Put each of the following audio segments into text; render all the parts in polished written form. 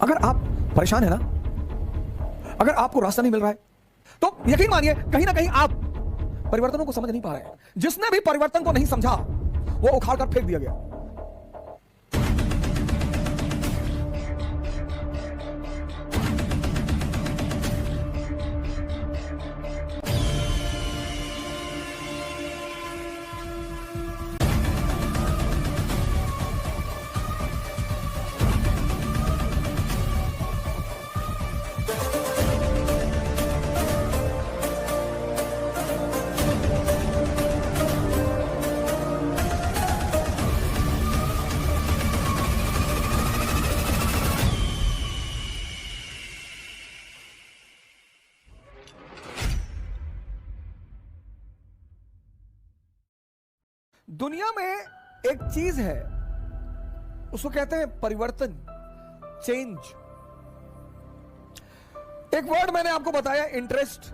अगर आप परेशान है ना, अगर आपको रास्ता नहीं मिल रहा है, तो यकीन मानिए कहीं ना कहीं आप परिवर्तनों को समझ नहीं पा रहे हैं। जिसने भी परिवर्तन को नहीं समझा वो उखाड़ कर फेंक दिया गया। दुनिया में एक चीज है, उसको कहते हैं परिवर्तन, चेंज। एक वर्ड मैंने आपको बताया इंटरेस्ट,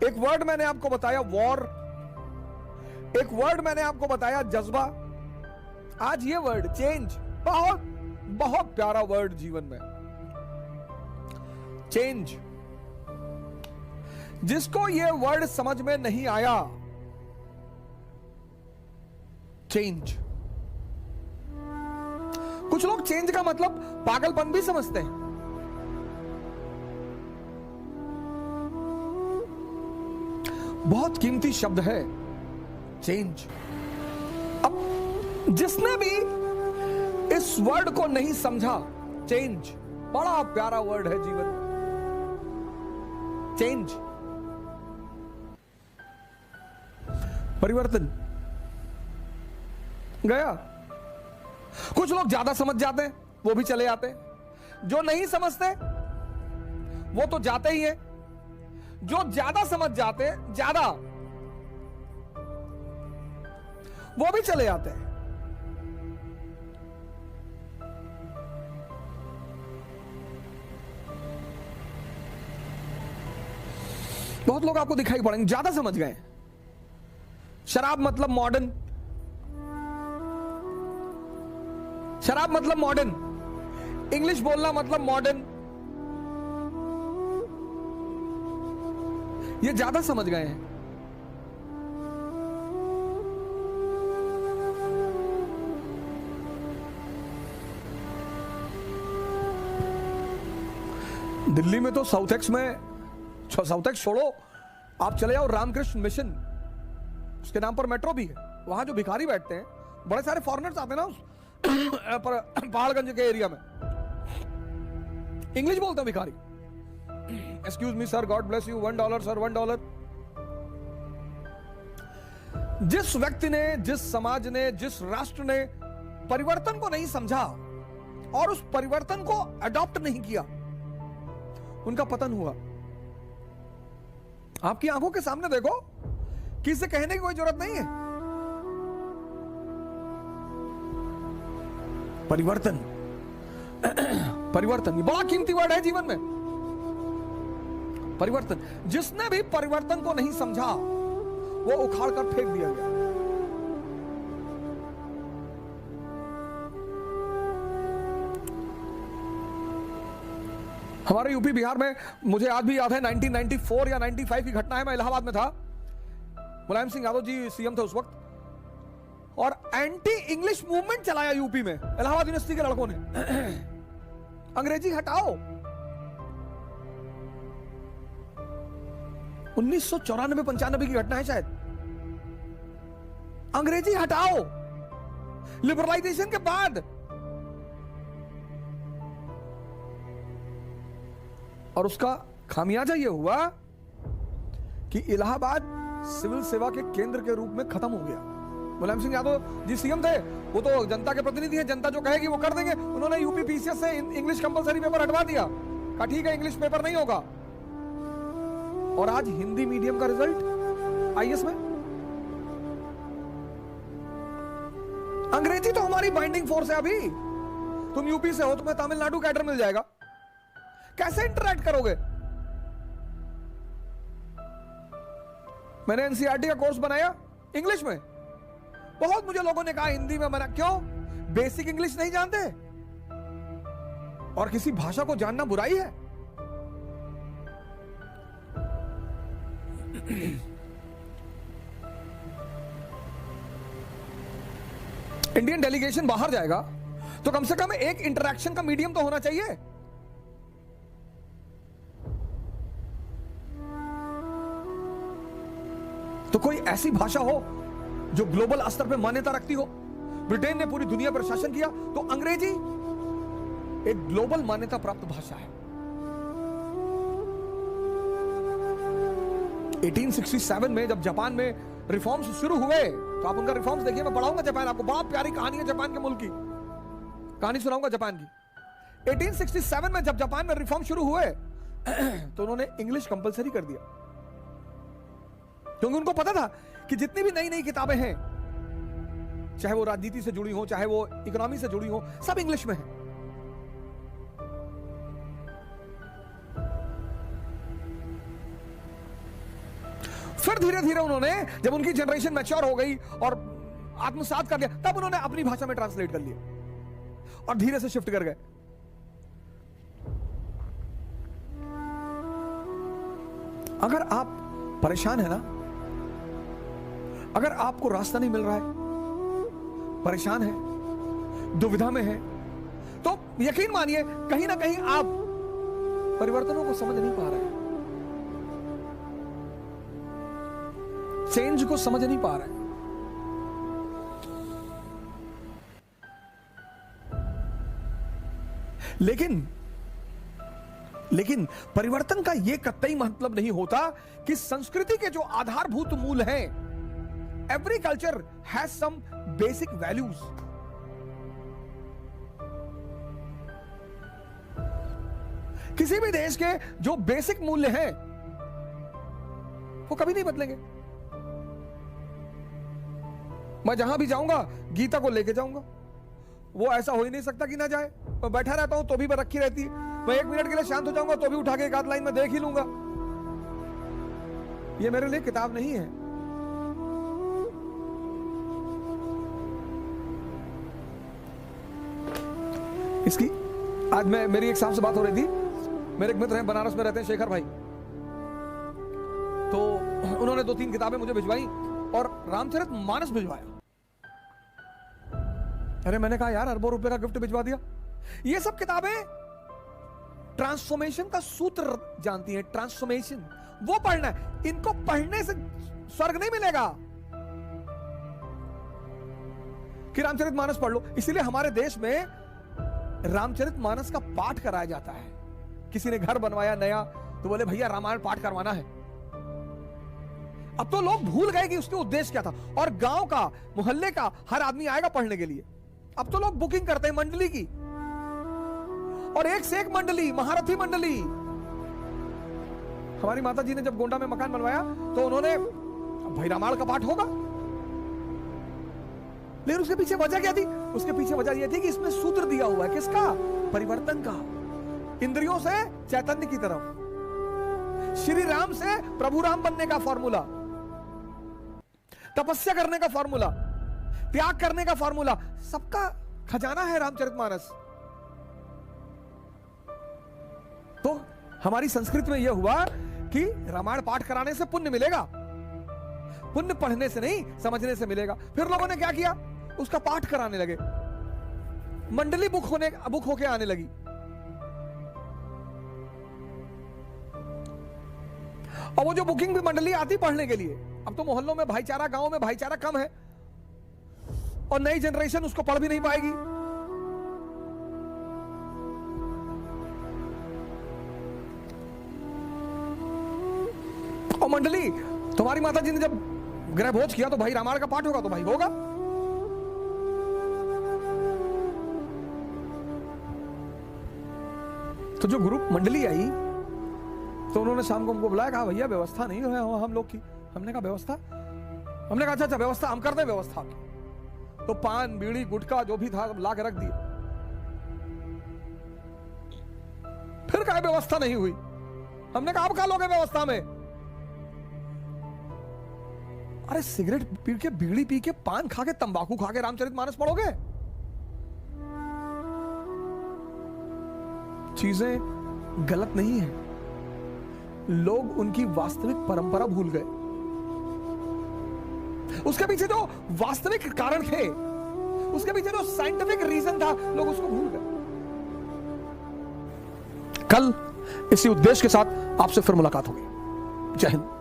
एक वर्ड मैंने आपको बताया वॉर, एक वर्ड मैंने आपको बताया जज्बा। आज ये वर्ड चेंज, बहुत बहुत प्यारा वर्ड जीवन में, चेंज। जिसको ये वर्ड समझ में नहीं आया, चेंज। कुछ लोग चेंज का मतलब पागलपन भी समझते हैं। बहुत कीमती शब्द है चेंज। अब जिसने भी इस वर्ड को नहीं समझा, चेंज बड़ा प्यारा वर्ड है जीवन में, चेंज, परिवर्तन। गया। कुछ लोग ज्यादा समझ जाते हैं, वो भी चले जाते हैं। जो नहीं समझते वो तो जाते ही हैं। जो ज्यादा समझ जाते हैं, ज्यादा, वो भी चले जाते हैं। बहुत लोग आपको दिखाई पड़ेंगे ज्यादा समझ गए। शराब मतलब मॉडर्न, शराब मतलब मॉडर्न, इंग्लिश बोलना मतलब मॉडर्न, ये ज्यादा समझ गए हैं। दिल्ली में तो साउथ एक्स में, साउथ एक्स छोड़ो, आप चले जाओ रामकृष्ण मिशन, उसके नाम पर मेट्रो भी है। वहां जो भिखारी बैठते हैं, बड़े सारे फॉरेनर्स आते हैं ना पर पहाड़गंज के एरिया में, इंग्लिश बोलते हैं भिखारी। Excuse me sir, God bless you, $1 sir, $1। जिस व्यक्ति ने, जिस समाज ने, जिस राष्ट्र ने परिवर्तन को नहीं समझा और उस परिवर्तन को अडॉप्ट नहीं किया, उनका पतन हुआ। आपकी आंखों के सामने देखो, किसी से कहने की कोई जरूरत नहीं है। परिवर्तन, परिवर्तन ये बड़ा कीमती वर्ड है जीवन में, परिवर्तन। जिसने भी परिवर्तन को नहीं समझा वो उखाड़ कर फेंक दिया गया। हमारे यूपी बिहार में, मुझे आज भी याद है 1994 या 95 की घटना है। मैं इलाहाबाद में था, मुलायम सिंह यादव जी सीएम थे उस वक्त, और एंटी इंग्लिश मूवमेंट चलाया यूपी में इलाहाबाद यूनिवर्सिटी के लड़कों ने। अंग्रेजी हटाओ। 1994-95 की घटना है शायद। अंग्रेजी हटाओ, लिबरलाइजेशन के बाद। और उसका खामियाजा यह हुआ कि इलाहाबाद सिविल सेवा के केंद्र के रूप में खत्म हो गया। मुलायम सिंह यादव जी सीएम थे, वो तो जनता के प्रतिनिधि हैं, जनता जो कहेगी वो कर देंगे। उन्होंने यूपी पीसीएस से इंग्लिश कंपलसरी पेपर हटवा दिया, कहा ठीक है इंग्लिश पेपर नहीं होगा। और आज हिंदी मीडियम का रिजल्ट आईएएस में। अंग्रेजी तो हमारी बाइंडिंग फोर्स है। अभी तुम यूपी से हो, तुम्हें तमिलनाडु कैडर मिल जाएगा, कैसे इंटरैक्ट करोगे? मैंने एनसीईआरटी का कोर्स बनाया इंग्लिश में। बहुत मुझे लोगों ने कहा हिंदी में बना, क्यों? बेसिक इंग्लिश नहीं जानते? और किसी भाषा को जानना बुराई है? इंडियन डेलीगेशन बाहर जाएगा तो कम से कम एक इंटरैक्शन का मीडियम तो होना चाहिए। तो कोई ऐसी भाषा हो जो ग्लोबल स्तर पर मान्यता रखती हो। ब्रिटेन ने पूरी दुनिया पर शासन किया, तो अंग्रेजी एक ग्लोबल मान्यता प्राप्त भाषा है। 1867 में जब जापान में रिफॉर्म्स शुरू हुए, तो आप उनका रिफॉर्म्स देखिए, मैं पढ़ाऊंगा जापान, आपको बड़ा प्यारी कहानी है जापान के मुल्क की, कहानी सुनाऊंगा जापान की। 1867 में जब जापान में रिफॉर्म शुरू हुए तो उन्होंने इंग्लिश कंपलसरी कर दिया, क्योंकि उनको पता था कि जितनी भी नई नई किताबें हैं, चाहे वो राजनीति से जुड़ी हो, चाहे वो इकोनॉमी से जुड़ी हो, सब इंग्लिश में है। फिर धीरे धीरे उन्होंने, जब उनकी जनरेशन मैच्योर हो गई और आत्मसात कर लिया, तब उन्होंने अपनी भाषा में ट्रांसलेट कर लिया और धीरे से शिफ्ट कर गए। अगर आप परेशान है ना, अगर आपको रास्ता नहीं मिल रहा है, परेशान है, दुविधा में है, तो यकीन मानिए कहीं ना कहीं आप परिवर्तनों को समझ नहीं पा रहे हैं, चेंज को समझ नहीं पा रहे हैं। लेकिन परिवर्तन का यह कतई मतलब नहीं होता कि संस्कृति के जो आधारभूत मूल हैं, every culture has some basic values. किसी भी देश के जो बेसिक मूल्य हैं वो कभी नहीं बदलेंगे। मैं जहां भी जाऊंगा गीता को लेके जाऊंगा, वो ऐसा हो ही नहीं सकता कि ना जाए। मैं बैठा रहता हूं तो भी रखी रहती है, मैं 1 मिनट के लिए शांत हो जाऊंगा तो भी उठा के एक आध लाइन में देख ही लूंगा। ये मेरे लिए किताब नहीं है, इसकी आज मेरी एक साहब से बात हो रही थी, मेरे एक मित्र हैं बनारस में रहते हैं, शेखर भाई, तो उन्होंने 2-3 किताबें मुझे भिजवाई और रामचरितमानस भिजवाया। अरे मैंने कहा यार अरबों रुपए का गिफ्ट भिजवा दिया। ये सब किताबें ट्रांसफॉर्मेशन का सूत्र जानती हैं, ट्रांसफॉर्मेशन, वो पढ़ना है। इनको पढ़ने से स्वर्ग नहीं मिलेगा कि रामचरितमानस पढ़ लो। इसीलिए हमारे देश में रामचरितमानस का पाठ कराया जाता है। किसी ने घर बनवाया नया तो बोले भैया रामायण पाठ करवाना है। अब तो लोग भूल गए कि उसके उद्देश्य क्या था, और गांव का, मोहल्ले का हर आदमी आएगा पढ़ने के लिए। अब तो लोग बुकिंग करते हैं मंडली की, और एक से एक मंडली, महारथी मंडली। हमारी माता जी ने जब गोंडा में मकान बनवाया तो उन्होंने, भाई रामायण का पाठ होगा, लेकिन उसके पीछे वजह क्या थी? उसके पीछे वजह यह थी कि इसमें सूत्र दिया हुआ है, किसका? परिवर्तन का। इंद्रियों से चैतन्य की तरफ, श्री राम से प्रभु राम बनने का फॉर्मूला, तपस्या करने का फॉर्मूला, त्याग करने का फॉर्मूला, सबका खजाना है रामचरितमानस। तो हमारी संस्कृति में यह हुआ कि रामायण पाठ कराने से पुण्य मिलेगा, पुण्य पढ़ने से नहीं समझने से मिलेगा। फिर लोगों ने क्या किया? उसका पाठ कराने लगे, मंडली बुक होके आने लगी। और वो जो बुकिंग भी मंडली आती पढ़ने के लिए, अब तो मोहल्लों में भाईचारा, गांव में भाईचारा कम है, और नई जनरेशन उसको पढ़ भी नहीं पाएगी। और मंडली, तुम्हारी माता जी ने जब गृह भोज किया तो भाई रामायण का पाठ होगा, तो भाई होगा। तो जो ग्रुप मंडली आई तो उन्होंने शाम को हमको बुलाया, कहा भैया व्यवस्था नहीं है हम लोग की। हमने कहा व्यवस्था? हमने कहा अच्छा व्यवस्था हम कर दें व्यवस्था की। तो पान, बीड़ी, गुटखा जो भी था ला के रख दिए। फिर कहा व्यवस्था नहीं हुई। हमने कहा अब कहा लोगे व्यवस्था में? अरे सिगरेट पी के, बीड़ी पी के, पान खा के, तंबाकू खा के रामचरितमानस पढ़ोगे? चीजें गलत नहीं है, लोग उनकी वास्तविक परंपरा भूल गए। उसके पीछे जो वास्तविक कारण थे, उसके पीछे जो साइंटिफिक रीजन था, लोग उसको भूल गए। कल इसी उद्देश्य के साथ आपसे फिर मुलाकात होगी। जय हिंद।